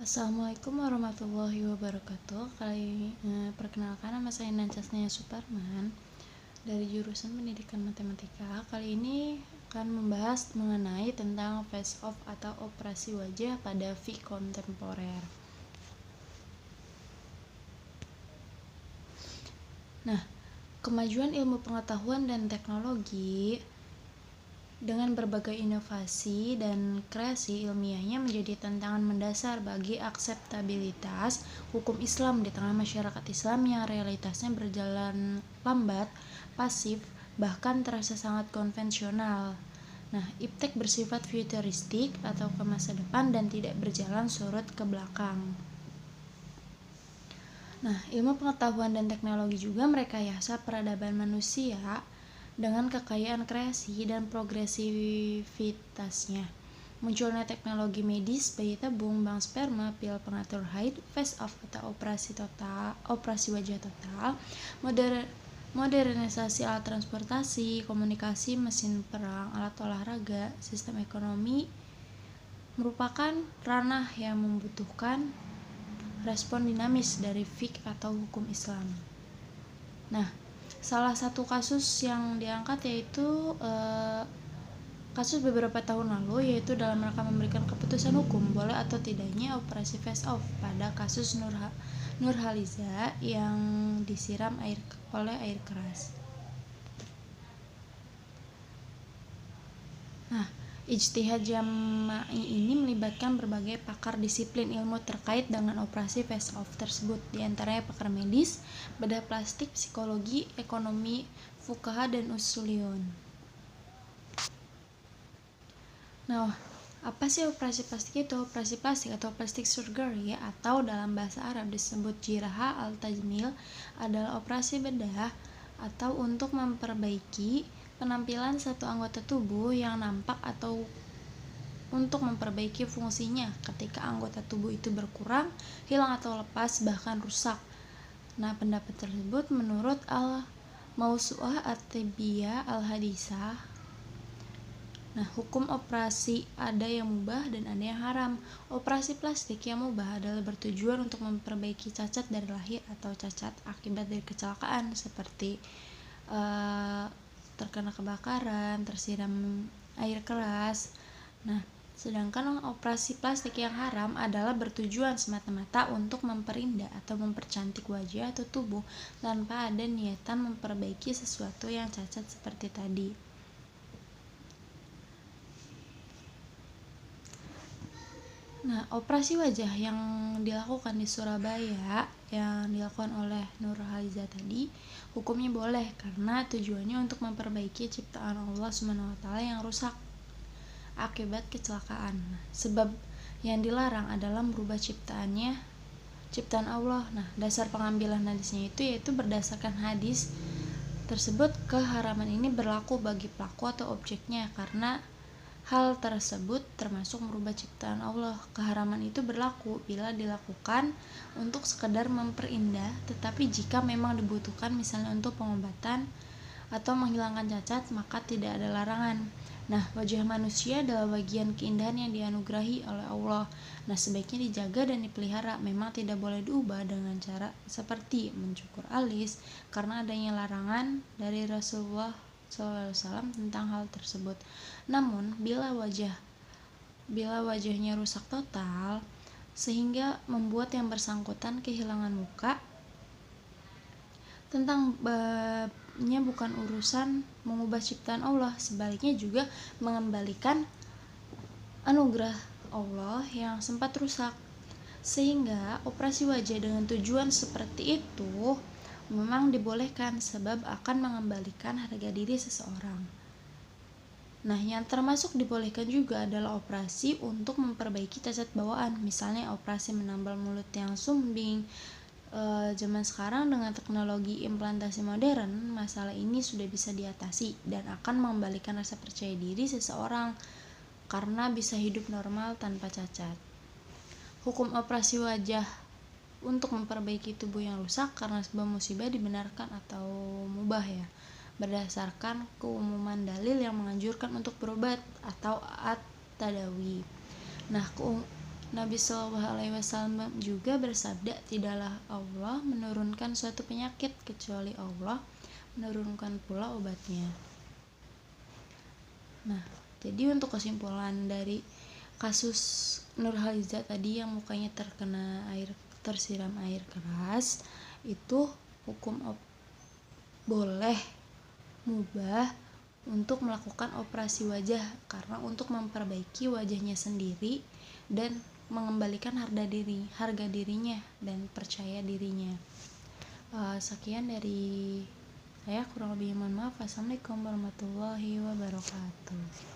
Assalamualaikum warahmatullahi wabarakatuh. Perkenalkan, nama saya Nancasnia Suparman dari jurusan Pendidikan Matematika. Kali ini akan membahas mengenai tentang face off atau operasi wajah pada fiqh kontemporer. Nah, kemajuan ilmu pengetahuan dan teknologi dengan berbagai inovasi dan kreasi ilmiahnya menjadi tantangan mendasar bagi akseptabilitas hukum Islam di tengah masyarakat Islam yang realitasnya berjalan lambat, pasif, bahkan terasa sangat konvensional. Nah, iptek bersifat futuristik atau ke masa depan dan tidak berjalan surut ke belakang. Nah, ilmu pengetahuan dan teknologi juga merekayasa peradaban manusia dengan kekayaan kreasi dan progresivitasnya. Munculnya teknologi medis, bayi tabung, bank sperma, pil pengatur haid, face off atau operasi wajah total, modernisasi alat transportasi, komunikasi, mesin perang, alat olahraga, sistem ekonomi merupakan ranah yang membutuhkan respon dinamis dari fiqh atau hukum Islam. Nah, salah satu kasus yang diangkat yaitu kasus beberapa tahun lalu, yaitu dalam rangka memberikan keputusan hukum boleh atau tidaknya operasi face off pada kasus Nurhaliza yang disiram oleh air keras. Nah, ijtihad jama'i ini melibatkan berbagai pakar disiplin ilmu terkait dengan operasi face off tersebut, diantaranya pakar medis, bedah plastik, psikologi, ekonomi, fuqaha, dan usuliyun. Nah, apa sih operasi plastik itu? Operasi plastik atau plastic surgery atau dalam bahasa Arab disebut jiraha al-tajmil adalah operasi bedah atau untuk memperbaiki penampilan satu anggota tubuh yang nampak atau untuk memperbaiki fungsinya ketika anggota tubuh itu berkurang, hilang atau lepas, bahkan rusak. Nah, pendapat tersebut menurut Al-Mawsu'ah At-Tibbiyah Al-Hadisah. Nah, hukum operasi ada yang mubah dan ada yang haram. Operasi plastik yang mubah adalah bertujuan untuk memperbaiki cacat dari lahir atau cacat akibat dari kecelakaan seperti terkena kebakaran, tersiram air keras. Nah, sedangkan operasi plastik yang haram adalah bertujuan semata-mata untuk memperindah atau mempercantik wajah atau tubuh tanpa ada niatan memperbaiki sesuatu yang cacat seperti tadi. Nah, operasi wajah yang dilakukan di Surabaya yang dilakukan oleh Nurhaliza tadi, hukumnya boleh karena tujuannya untuk memperbaiki ciptaan Allah SWT yang rusak akibat kecelakaan. Sebab yang dilarang adalah merubah ciptaan Allah. Nah, dasar pengambilan hadisnya yaitu berdasarkan hadis tersebut, keharaman ini berlaku bagi pelaku atau objeknya karena hal tersebut termasuk merubah ciptaan Allah. Keharaman itu berlaku bila dilakukan untuk sekedar memperindah, tetapi jika memang dibutuhkan misalnya untuk pengobatan atau menghilangkan cacat, maka tidak ada larangan. Nah, wajah manusia adalah bagian keindahan yang dianugerahi oleh Allah. Nah, sebaiknya dijaga dan dipelihara. Memang tidak boleh diubah dengan cara seperti mencukur alis karena adanya larangan dari Rasulullah SAW tentang hal tersebut. Namun, bila wajahnya rusak total sehingga membuat yang bersangkutan kehilangan muka, tentang babnya bukan urusan mengubah ciptaan Allah, sebaliknya juga mengembalikan anugerah Allah yang sempat rusak. Sehingga operasi wajah dengan tujuan seperti itu memang dibolehkan sebab akan mengembalikan harga diri seseorang. Nah, yang termasuk dibolehkan juga adalah operasi untuk memperbaiki cacat bawaan, misalnya operasi menambal mulut yang sumbing. Zaman sekarang dengan teknologi implantasi modern, masalah ini sudah bisa diatasi dan akan mengembalikan rasa percaya diri seseorang karena bisa hidup normal tanpa cacat. Hukum operasi wajah untuk memperbaiki tubuh yang rusak karena sebuah musibah dibenarkan atau mubah ya, berdasarkan keumuman dalil yang menganjurkan untuk berobat atau at-tadawi. Nah, Nabi Shallallahu Alaihi Wasallam juga bersabda, tidaklah Allah menurunkan suatu penyakit kecuali Allah menurunkan pula obatnya. Nah, jadi untuk kesimpulan dari kasus Nurhaliza tadi yang mukanya tersiram air keras, itu boleh mubah untuk melakukan operasi wajah karena untuk memperbaiki wajahnya sendiri dan mengembalikan harga dirinya dan percaya dirinya. Sekian dari saya, kurang lebih mohon maaf. Assalamualaikum warahmatullahi wabarakatuh.